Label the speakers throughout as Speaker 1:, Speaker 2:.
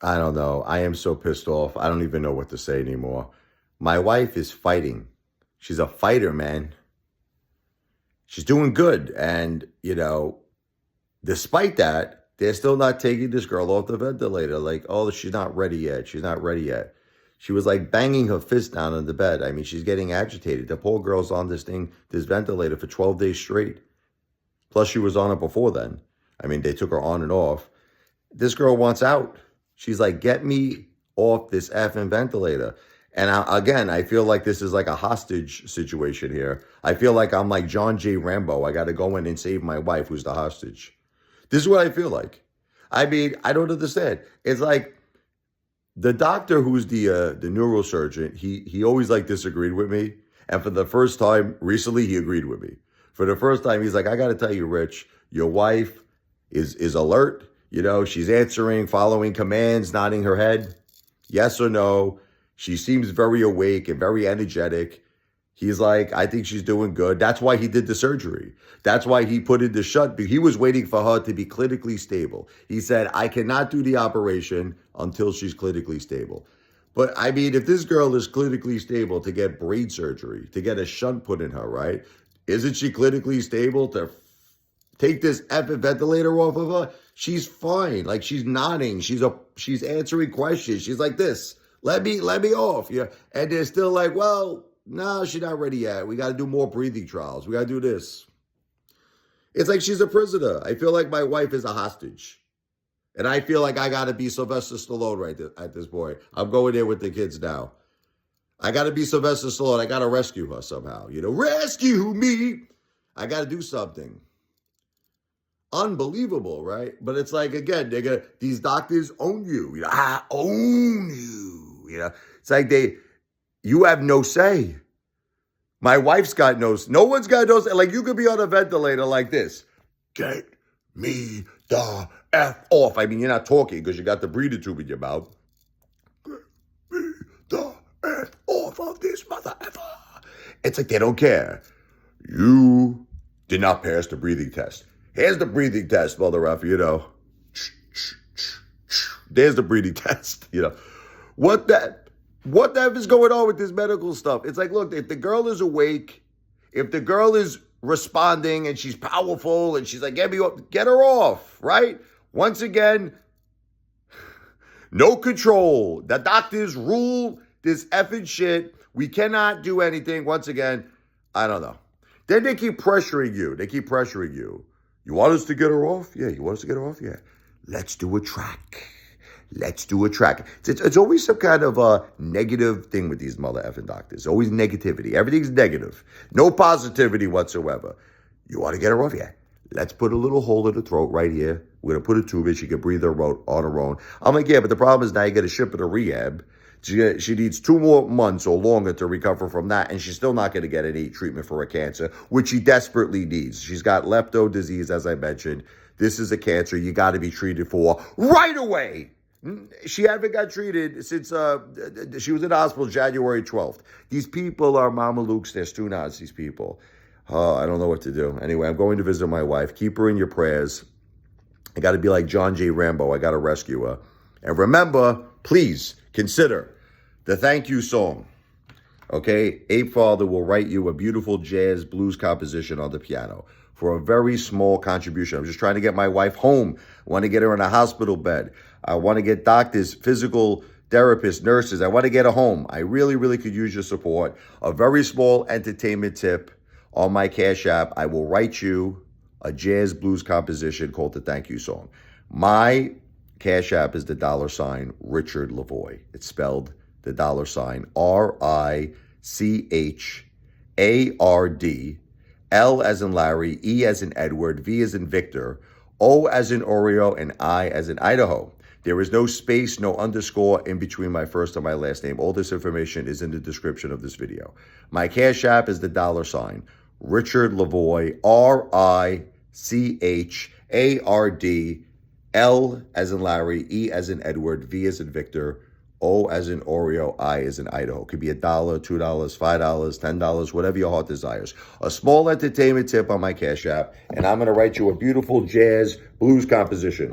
Speaker 1: I don't know. I am so pissed off. I don't even know what to say anymore. My wife is fighting. She's a fighter, man. She's doing good. And, despite that, they're still not taking this girl off the ventilator. Like, oh, she's not ready yet. She's not ready yet. She was like banging her fist down on the bed. I mean, she's getting agitated. The poor girl's on this ventilator for 12 days straight. Plus, she was on it before then. I mean, they took her on and off. This girl wants out. She's like, get me off this effing ventilator. And again, I feel like this is like a hostage situation here. I feel like I'm like John J. Rambo. I got to go in and save my wife, who's the hostage. This is what I feel like. I mean, I don't understand. It's like the doctor who's the neurosurgeon, he always like disagreed with me. And for the first time recently, he agreed with me. For the first time, he's like, I got to tell you, Rich, your wife is alert. She's answering, following commands, nodding her head. Yes or no. She seems very awake and very energetic. He's like, I think she's doing good. That's why he did the surgery. That's why he put in the shunt. He was waiting for her to be clinically stable. He said, I cannot do the operation until she's clinically stable. But I mean, if this girl is clinically stable to get brain surgery, to get a shunt put in her, right? Isn't she clinically stable to take this effing ventilator off of her? She's fine. Like, she's nodding. She's answering questions. She's like this. Let me off. Yeah. And they're still like, well, no, she's not ready yet. We got to do more breathing trials. We got to do this. It's like she's a prisoner. I feel like my wife is a hostage. And I feel like I got to be Sylvester Stallone right at this point. I'm going there with the kids now. I got to be Sylvester Stallone. I got to rescue her somehow. Rescue me. I got to do something. Unbelievable, right? But it's like, again, these doctors own you. I own you. It's like you have no say. My wife's got no one's got no say. Like, you could be on a ventilator like this. Get me the F off. I mean, you're not talking because you got the breathing tube in your mouth. Get me the F off of this mother effer. It's like they don't care. You did not pass the breathing test. Here's the breathing test, mother effer, There's the breathing test, What the F is going on with this medical stuff? It's like, look, if the girl is awake, if the girl is responding and she's powerful and she's like, get her off, right? Once again, no control. The doctors rule this effing shit. We cannot do anything. Once again, I don't know. Then they keep pressuring you. You want us to get her off? Yeah, you want us to get her off? Yeah. Let's do a track. It's always some kind of a negative thing with these mother effing doctors. Always negativity. Everything's negative. No positivity whatsoever. You want to get her off? Yeah. Let's put a little hole in the throat right here. We're going to put a tube in. She can breathe on her own. I'm like, yeah, but the problem is now you got to ship her to rehab. She needs 2 more months or longer to recover from that, and she's still not going to get any treatment for her cancer, which she desperately needs. She's got lepto disease, as I mentioned. This is a cancer you got to be treated for right away. She hasn't got treated since she was in the hospital January 12th. These people are mamalukes. They're Stunas, these people. I don't know what to do. Anyway, I'm going to visit my wife. Keep her in your prayers. I got to be like John J. Rambo. I got to rescue her. And remember, please consider the thank you song. Okay? Ape Father will write you a beautiful jazz blues composition on the piano for a very small contribution. I'm just trying to get my wife home. I want to get her in a hospital bed. I want to get doctors, physical therapists, nurses. I want to get her home. I really, really could use your support. A very small entertainment tip on my Cash App. I will write you a jazz blues composition called the thank you song. My Cash App is the $ RichardLevoi. It's spelled the $ RichArD, L as in Larry, E as in Edward, V as in Victor, O as in Oreo, and I as in Idaho. There is no space, no underscore in between my first and my last name. All this information is in the description of this video. My Cash App is the $ RichardLevoi, RichArD, L as in Larry, E as in Edward, V as in Victor, O as in Oreo, I as in Idaho. It could be $1, $2, $5, $10, whatever your heart desires. A small entertainment tip on my Cash App, and I'm going to write you a beautiful jazz blues composition.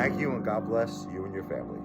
Speaker 1: Thank you, and God bless you and your family.